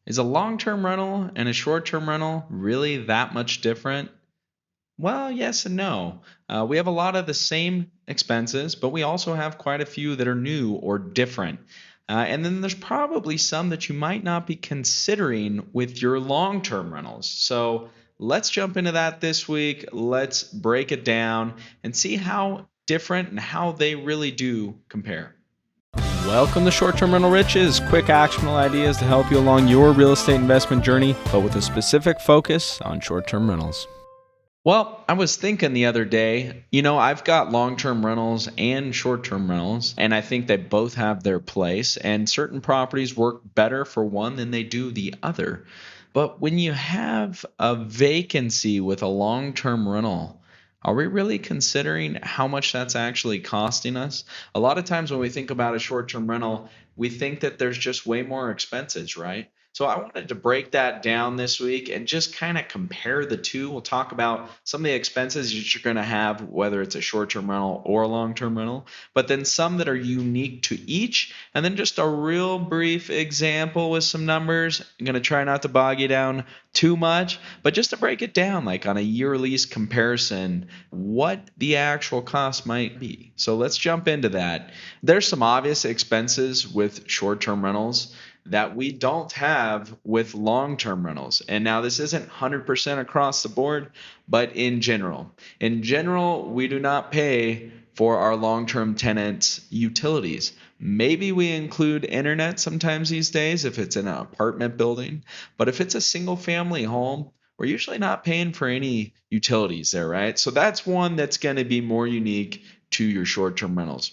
Is a long-term rental and a short-term rental really that much different? Well, yes and no. We have a lot of the same expenses, but we also have quite a few that are new or different. And then there's probably some that you might not be considering with your long term rentals. So let's jump into that this week. Let's break it down and see how different and how they really do compare. Welcome to Short Term Rental Riches, quick actionable ideas to help you along your real estate investment journey, but with a specific focus on short term rentals. Well, I was thinking the other day, I've got long term rentals and short term rentals, and I think they both have their place, and certain properties work better for one than they do the other. But when you have a vacancy with a long term rental, are we really considering how much that's actually costing us? A lot of times when we think about a short term rental, we think that there's just way more expenses, right? So I wanted to break that down this week and just kind of compare the two. We'll talk about some of the expenses that you're going to have, whether it's a short-term rental or a long-term rental, but then some that are unique to each, and then just a real brief example with some numbers. I'm going to try not to bog you down too much, but just to break it down, like on a year lease comparison, what the actual cost might be. So let's jump into that. There's some obvious expenses with short-term rentals that we don't have with long-term rentals. And now this isn't 100% across the board, but in general. In general, we do not pay for our long-term tenants' utilities. Maybe we include internet sometimes these days if it's in an apartment building, but if it's a single-family home, we're usually not paying for any utilities there, right? So that's one that's going to be more unique to your short-term rentals.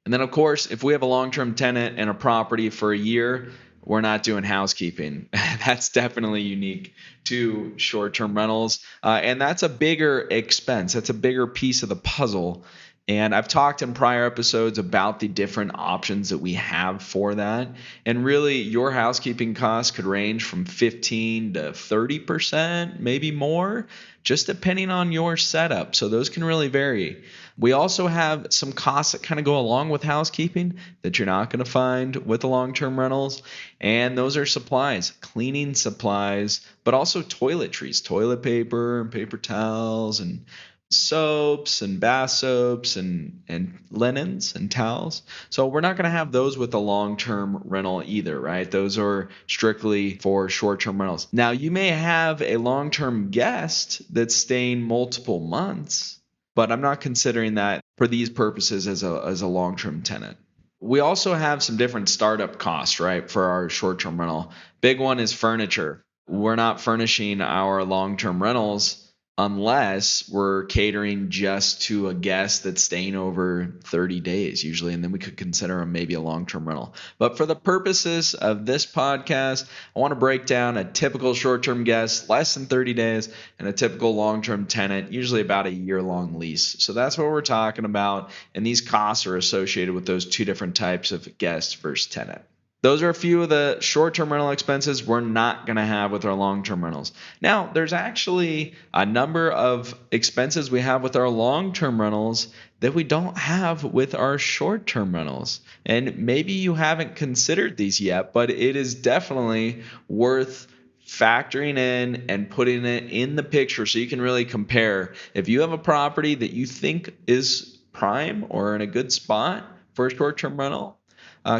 And then, of course, if we have a long-term tenant in a property for a year, we're not doing housekeeping. That's definitely unique to short-term rentals. And that's a bigger expense. That's a bigger piece of the puzzle. And I've talked in prior episodes about the different options that we have for that. And really, your housekeeping costs could range from 15 to 30%, maybe more, just depending on your setup. So those can really vary. We also have some costs that kind of go along with housekeeping that you're not going to find with the long-term rentals. And those are supplies, cleaning supplies, but also toiletries, toilet paper and paper towels and soaps and bath soaps and linens and towels. So we're not going to have those with a long-term rental either, right? Those are strictly for short-term rentals. Now, you may have a long-term guest that's staying multiple months, but I'm not considering that for these purposes as a long-term tenant. We also have some different startup costs, right, for our short-term rental. Big one is furniture. We're not furnishing our long-term rentals unless we're catering just to a guest that's staying over 30 days usually, and then we could consider them maybe a long-term rental. But for the purposes of this podcast, I want to break down a typical short-term guest, less than 30 days, and a typical long-term tenant, usually about a year-long lease. So that's what we're talking about, and these costs are associated with those two different types of guest versus tenant. Those are a few of the short-term rental expenses we're not going to have with our long-term rentals. Now, there's actually a number of expenses we have with our long-term rentals that we don't have with our short-term rentals. And maybe you haven't considered these yet, but it is definitely worth factoring in and putting it in the picture so you can really compare. If you have a property that you think is prime or in a good spot for a short-term rental,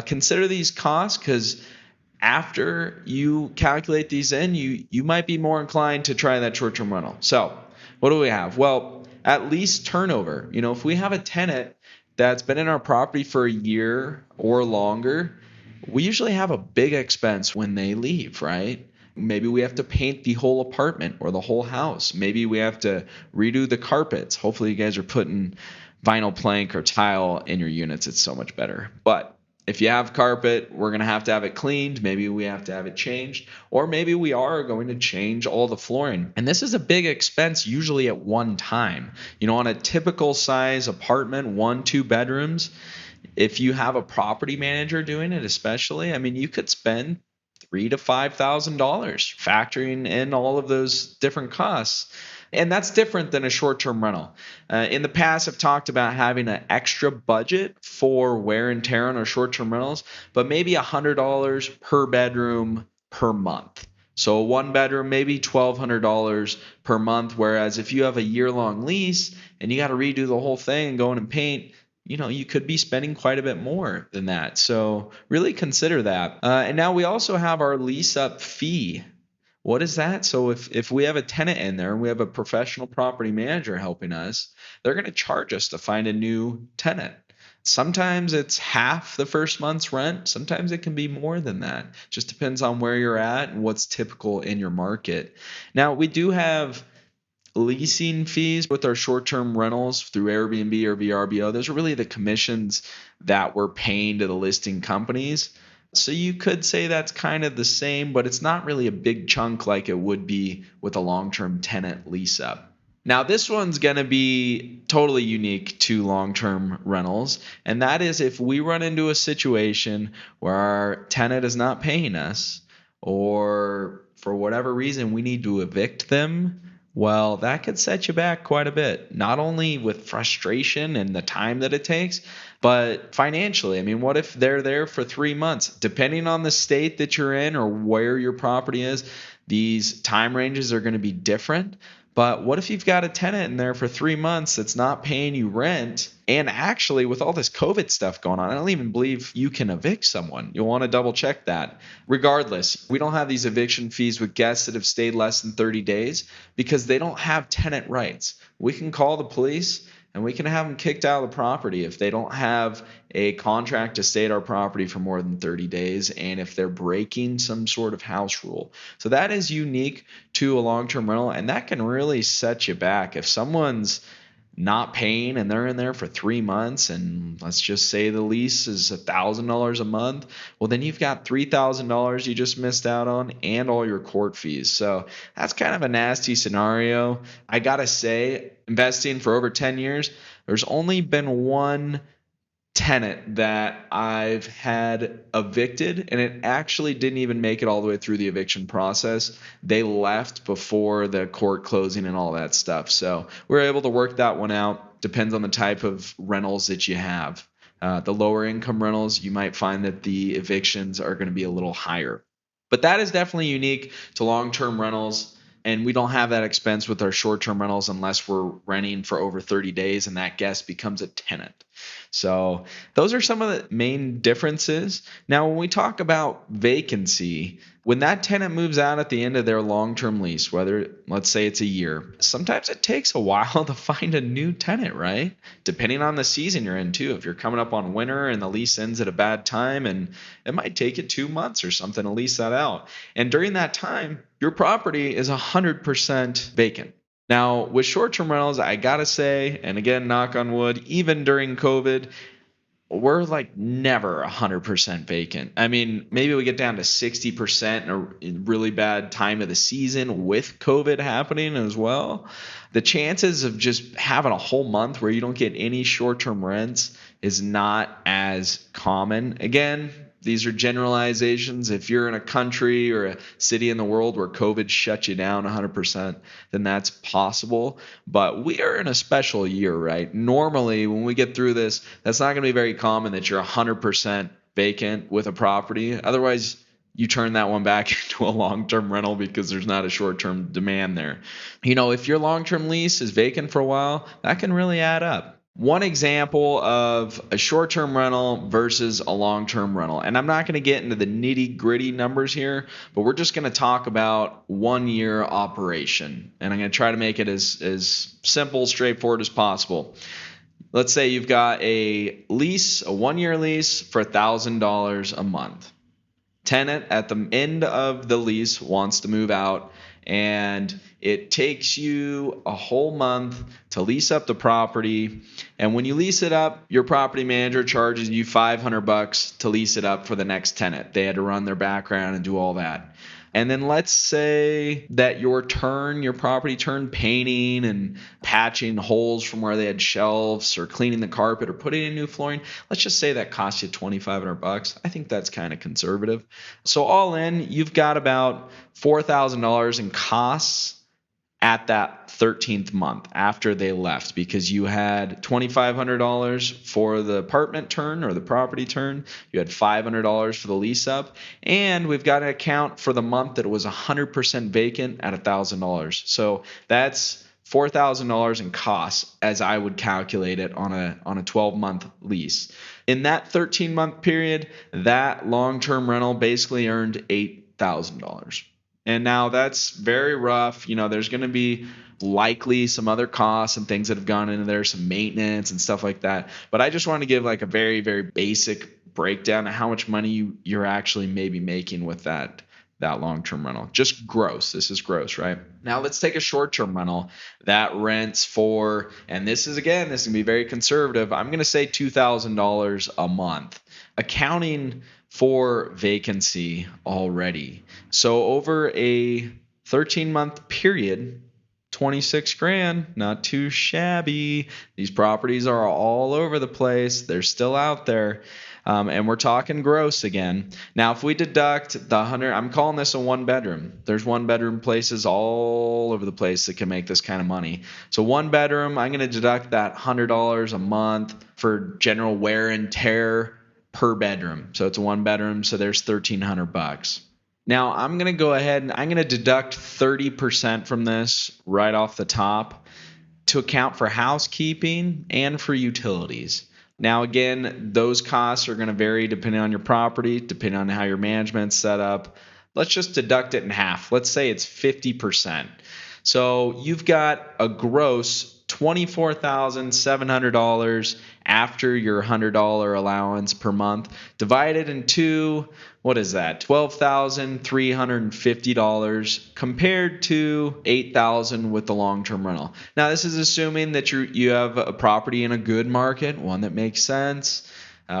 consider these costs, because after you calculate these in, you might be more inclined to try that short-term rental. So what do we have? Well, at least turnover. If we have a tenant that's been in our property for a year or longer, we usually have a big expense when they leave, right? Maybe we have to paint the whole apartment or the whole house. Maybe we have to redo the carpets. Hopefully you guys are putting vinyl plank or tile in your units. It's so much better. But if you have carpet, we're going to have it cleaned. Maybe we have to have it changed, or maybe we are going to change all the flooring. And this is a big expense usually at one time. On a typical size apartment, 1-2 bedrooms, if you have a property manager doing it, especially, you could spend $3,000 to $5,000 factoring in all of those different costs. And that's different than a short-term rental. In the past, I've talked about having an extra budget for wear and tear on our short-term rentals, but maybe $100 per bedroom per month. So a one bedroom, maybe $1,200 per month. Whereas if you have a year-long lease and you got to redo the whole thing and go in and paint, you could be spending quite a bit more than that. So really consider that. And now we also have our lease-up fee. What is that? So if we have a tenant in there and we have a professional property manager helping us, they're going to charge us to find a new tenant. Sometimes it's half the first month's rent. Sometimes it can be more than that. Just depends on where you're at and what's typical in your market. Now, we do have leasing fees with our short-term rentals through Airbnb or VRBO. Those are really the commissions that we're paying to the listing companies. So you could say that's kind of the same, but it's not really a big chunk like it would be with a long-term tenant lease-up. Now, this one's going to be totally unique to long-term rentals, and that is if we run into a situation where our tenant is not paying us, or for whatever reason we need to evict them, well, that could set you back quite a bit, not only with frustration and the time that it takes, but financially. I mean, what if they're there for 3 months? Depending on the state that you're in or where your property is, these time ranges are going to be different. But what if you've got a tenant in there for 3 months that's not paying you rent? And actually, with all this COVID stuff going on, I don't even believe you can evict someone. You'll want to double check that. Regardless, we don't have these eviction fees with guests that have stayed less than 30 days because they don't have tenant rights. We can call the police and we can have them kicked out of the property if they don't have a contract to stay at our property for more than 30 days and if they're breaking some sort of house rule. So that is unique to a long-term rental, and that can really set you back. If someone's not paying and they're in there for 3 months, and let's just say the lease is $1,000 a month, well, then you've got $3,000 you just missed out on and all your court fees. So that's kind of a nasty scenario. I gotta say, investing for over 10 years, there's only been one tenant that I've had evicted, and it actually didn't even make it all the way through the eviction process. They left before the court closing and all that stuff. So we're able to work that one out. Depends on the type of rentals that you have. The lower income rentals, you might find that the evictions are going to be a little higher. But that is definitely unique to long-term rentals. And we don't have that expense with our short-term rentals unless we're renting for over 30 days and that guest becomes a tenant. So those are some of the main differences. Now, when we talk about vacancy, when that tenant moves out at the end of their long-term lease, whether let's say it's a year, sometimes it takes a while to find a new tenant, right? Depending on the season you're in too. If you're coming up on winter and the lease ends at a bad time, and it might take you 2 months or something to lease that out. And during that time, your property is 100% vacant. Now, with short-term rentals, I gotta say, and again, knock on wood, even during COVID, we're like never 100% vacant. I mean, maybe we get down to 60% in a really bad time of the season with COVID happening as well. The chances of just having a whole month where you don't get any short-term rents is not as common. Again, these are generalizations. If you're in a country or a city in the world where COVID shut you down 100%, then that's possible. But we are in a special year, right? Normally, when we get through this, that's not going to be very common that you're 100% vacant with a property. Otherwise, you turn that one back into a long-term rental because there's not a short-term demand there. If your long-term lease is vacant for a while, that can really add up. One example of a short-term rental versus a long-term rental. And I'm not going to get into the nitty-gritty numbers here, but we're just going to talk about 1 year operation. And I'm going to try to make it as simple, straightforward as possible. Let's say you've got a lease, a 1 year lease for $1,000 a month. Tenant at the end of the lease wants to move out, and it takes you a whole month to lease up the property. And when you lease it up, your property manager charges you $500 to lease it up for the next tenant. They had to run their background and do all that. And then let's say that your property turn painting and patching holes from where they had shelves or cleaning the carpet or putting in new flooring. Let's just say that cost you $2,500. I think that's kind of conservative. So all in, you've got about $4,000 in costs at that 13th month after they left, because you had $2,500 for the apartment turn or the property turn, you had $500 for the lease up, and we've got an account for the month that it was 100% vacant at $1,000. So that's $4,000 in costs, as I would calculate it on a 12-month lease. In that 13-month period, that long-term rental basically earned $8,000. And now that's very rough. There's going to be likely some other costs and things that have gone into there, some maintenance and stuff like that. But I just want to give like a very, very basic breakdown of how much money you're actually maybe making with that long-term rental. Just gross. This is gross, right? Now let's take a short-term rental that rents for, and this is going to be very conservative, I'm going to say $2,000 a month, accounting for vacancy already. So over a 13-month period, 26 grand, not too shabby. These properties are all over the place. They're still out there. And we're talking gross again. Now, if we deduct the 100, I'm calling this a one bedroom. There's one bedroom places all over the place that can make this kind of money. So one bedroom, I'm going to deduct that $100 a month for general wear and tear per bedroom. So it's a one bedroom. So there's $1,300. Now I'm going to go ahead and I'm going to deduct 30% from this right off the top to account for housekeeping and for utilities. Now, again, those costs are going to vary depending on your property, depending on how your management's set up. Let's just deduct it in half. Let's say it's 50%. So you've got a gross $24,700 after your $100 allowance per month, divided into, what is that? $12,350 compared to $8,000 with the long-term rental. Now, this is assuming that you have a property in a good market, one that makes sense.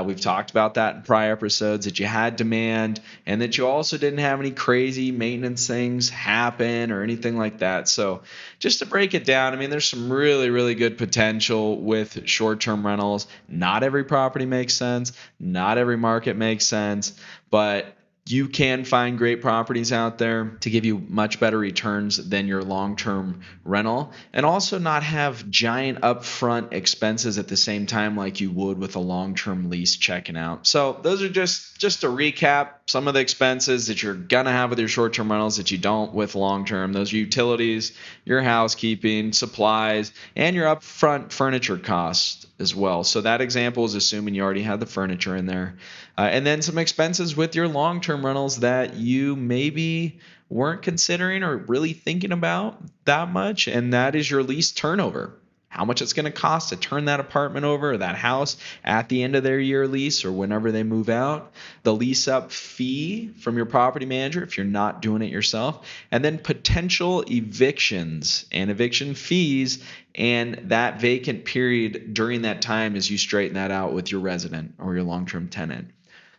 We've talked about that in prior episodes, that you had demand and that you also didn't have any crazy maintenance things happen or anything like that. So just to break it down, there's some really, really good potential with short-term rentals. Not every property makes sense. Not every market makes sense, but you can find great properties out there to give you much better returns than your long-term rental, and also not have giant upfront expenses at the same time like you would with a long-term lease checking out. So those are just to recap some of the expenses that you're gonna have with your short-term rentals that you don't with long-term. Those are utilities, your housekeeping, supplies, and your upfront furniture costs as well. So that example is assuming you already have the furniture in there. And then some expenses with your long-term rentals that you maybe weren't considering or really thinking about that much, and that is your lease turnover. How much it's going to cost to turn that apartment over or that house at the end of their year lease or whenever they move out. The lease-up fee from your property manager if you're not doing it yourself. And then potential evictions and eviction fees and that vacant period during that time as you straighten that out with your resident or your long-term tenant.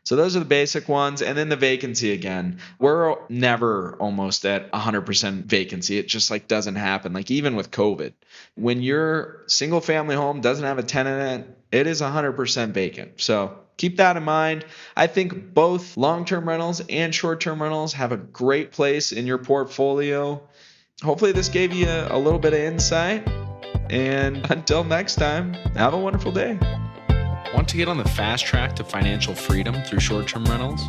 So those are the basic ones. And then the vacancy again. We're never almost at 100% vacancy. It just doesn't happen. Even with COVID, when your single family home doesn't have a tenant in it, it is 100% vacant. So keep that in mind. I think both long-term rentals and short-term rentals have a great place in your portfolio. Hopefully this gave you a little bit of insight. And until next time, have a wonderful day. Want to get on the fast track to financial freedom through short-term rentals?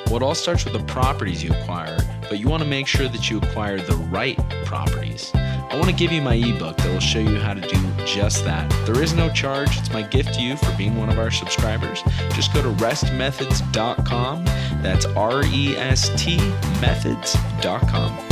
Well, it all starts with the properties you acquire, but you want to make sure that you acquire the right properties. I want to give you my ebook that will show you how to do just that. There is no charge. It's my gift to you for being one of our subscribers. Just go to restmethods.com. That's REST methods.com.